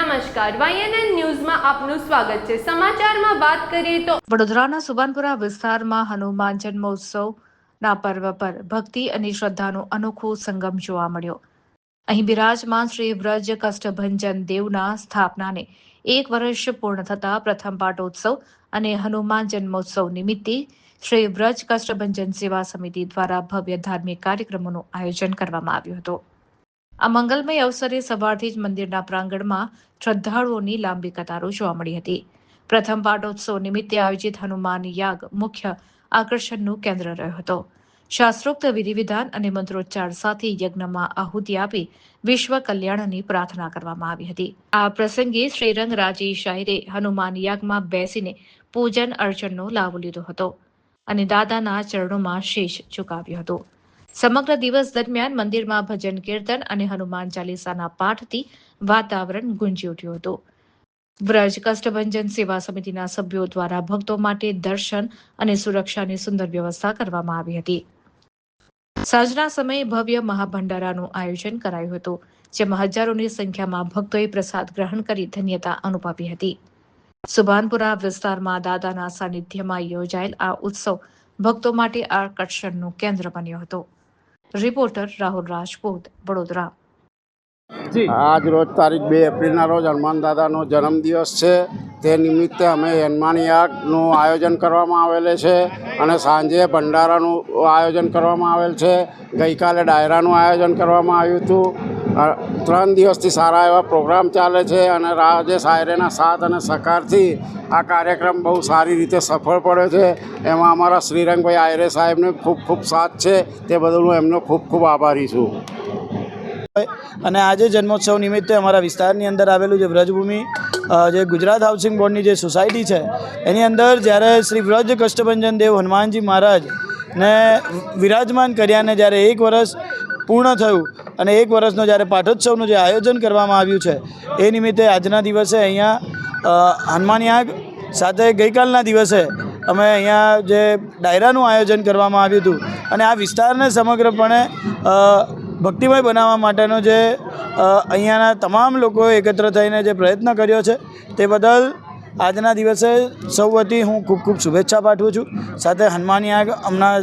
નમસ્કાર, YNN ન્યૂઝમાં આપનું સ્વાગત છે। સમાચારમાં વાત કરીએ તો વડોદરાના સુભાનપુરા વિસ્તારમાં હનુમાન જન્મોત્સવના પર્વ પર ભક્તિ અને શ્રદ્ધાનો અનોખો સંગમ જોવા મળ્યો। અહીં બિરાજમાન શ્રી વ્રજ કષ્ટભંજન દેવના સ્થાપનાને 1 વર્ષ પૂર્ણ થતા પ્રથમ પાટોત્સવ અને હનુમાન જન્મોત્સવ નિમિત્તે શ્રી વ્રજ કષ્ટભંજન સેવા સમિતિ દ્વારા ભવ્ય ધાર્મિક કાર્યક્રમોનું આયોજન કરવામાં આવ્યું હતું। આ મંગલમય અવસરે સવારથી જ મંદિરના પ્રાંગણમાં શ્રદ્ધાળુઓની લાંબી કતારો જોવા મળી હતી। પ્રથમ પાટોત્સવ નિમિત્તે આયોજિત હનુમાન યાગ મુખ્ય આકર્ષણનું કેન્દ્ર રહ્યો હતો। શાસ્ત્રોક્ત વિધિવિધાન અને મંત્રોચ્ચાર સાથે યજ્ઞમાં આહુતિ આપી વિશ્વ કલ્યાણની પ્રાર્થના કરવામાં આવી હતી। આ પ્રસંગે શ્રીરંગ રાજેશ શાહીરે હનુમાન યાગમાં બેસીને પૂજન અર્ચનનો લાભ લીધો હતો અને દાદાના ચરણોમાં શીશ ઝુકાવ્યો હતો। સમગ્ર દિવસ દરમિયાન મંદિરમાં ભજન કીર્તન અને હનુમાન ચાલીસાના પાઠથી વાતાવરણ ગુંજી ઉઠ્યું હતું। વ્રજ કષ્ટભંજન સેવા સમિતિના સભ્યો દ્વારા ભક્તો માટે દર્શન અને સુરક્ષાની સુંદર વ્યવસ્થા કરવામાં આવી હતી। સાંજના સમયે ભવ્ય મહાભંડારાનું આયોજન કરાયું હતું, જેમાં હજારોની સંખ્યામાં ભક્તોએ પ્રસાદ ગ્રહણ કરી ધન્યતા અનુભવી હતી। સુભાનપુરા વિસ્તારમાં દાદાના સાનિધ્યમાં યોજાયેલ આ ઉત્સવ ભક્તો માટે આકર્ષણનું કેન્દ્ર બન્યો હતો। રિપોર્ટર રાહુલ રાજપૂત, વડોદરા। આજ રોજ તારીખ 2 એપ્રિલના રોજ હનુમાન દાદાનો જન્મદિવસ છે। તે નિમિત્તે અમે હનુમાન યાગનું આયોજન કરવામાં આવેલ છે અને સાંજે ભંડારાનું આયોજન કરવામાં આવેલ છે। ગઈકાલે ડાયરાનું આયોજન કરવામાં આવ્યું હતું। 3 દિવસથી સારા એવા પ્રોગ્રામ ચાલે છે અને રાજેશ આયરેના સાથ અને સહકારથી આ કાર્યક્રમ બહુ સારી રીતે સફળ પડ્યો છે। એમાં અમારા શ્રીરંગભાઈ આયરે સાહેબને ખૂબ ખૂબ સાથ છે, તે બદલ હું એમનો ખૂબ ખૂબ આભારી છું। અને આજે જન્મોત્સવ નિમિત્તે અમારા વિસ્તારની અંદર આવેલું જે વ્રજભૂમિ જે ગુજરાત હાઉસિંગ બોર્ડની જે સોસાયટી છે એની અંદર જ્યારે શ્રી વ્રજ કષ્ટભંજન દેવ હનુમાનજી મહારાજને વિરાજમાન કર્યાને જ્યારે 1 વર્ષ પૂર્ણ થયું અને 1 વર્ષનો જ્યારે પાઠોત્સવનું જે આયોજન કરવામાં આવ્યું છે એ નિમિત્તે આજના દિવસે અહીંયા હનુમાન યાગ સાથે ગઈકાલના દિવસે અમે અહીંયા જે ડાયરાનું આયોજન કરવામાં આવ્યું હતું અને આ વિસ્તારને સમગ્રપણે ભક્તિમય બનાવવા માટેનો જે અહીંયાના તમામ લોકોએ એકત્ર થઈને જે પ્રયત્ન કર્યો છે તે બદલ આજના દિવસે સૌ વતી હું ખૂબ ખૂબ શુભેચ્છા પાઠવું છું। સાથે હનુમાન યાગ હમણાં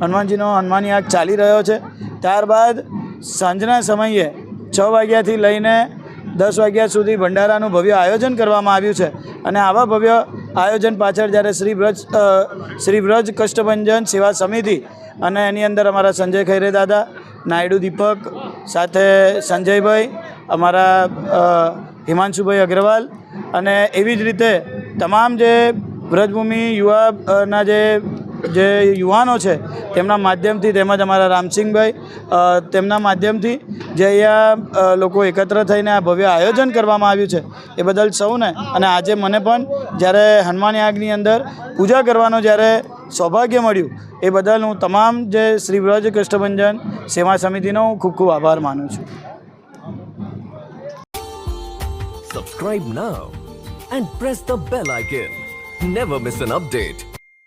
હનુમાનજીનો હનુમાન યાગ ચાલી રહ્યો છે। ત્યારબાદ સાંજના સમયે 6 વાગ્યાથી લઈને 10 વાગ્યા સુધી ભંડારાનું ભવ્ય આયોજન કરવામાં આવ્યું છે અને આવા ભવ્ય આયોજન પાછળ જ્યારે શ્રી વ્રજ કષ્ટભંજન સેવા સમિતિ અને એની અંદર અમારા સંજય ખૈરે દાદા, નાયડુ દીપક, સાથે સંજયભાઈ, અમારા હિમાંશુભાઈ અગ્રવાલ અને એવી જ રીતે તમામ જે વ્રજભૂમિ યુવાના જે યુવાનો છે તેમના માધ્યમથી તેમજ અમારા રામસિંહભાઈ તેમના માધ્યમથી જે અહીંયા લોકો એકત્ર થઈને આ ભવ્ય આયોજન કરવામાં આવ્યું છે એ બદલ સૌને અને આજે મને પણ જ્યારે હનુમાન યાગની અંદર પૂજા કરવાનો જ્યારે સૌભાગ્ય મળ્યું એ બદલ હું તમામ જે શ્રી વ્રજ કષ્ટભંજન સેવા સમિતિનો હું ખૂબ ખૂબ આભાર માનું છું। Subscribe now and press the bell icon. Never miss an update.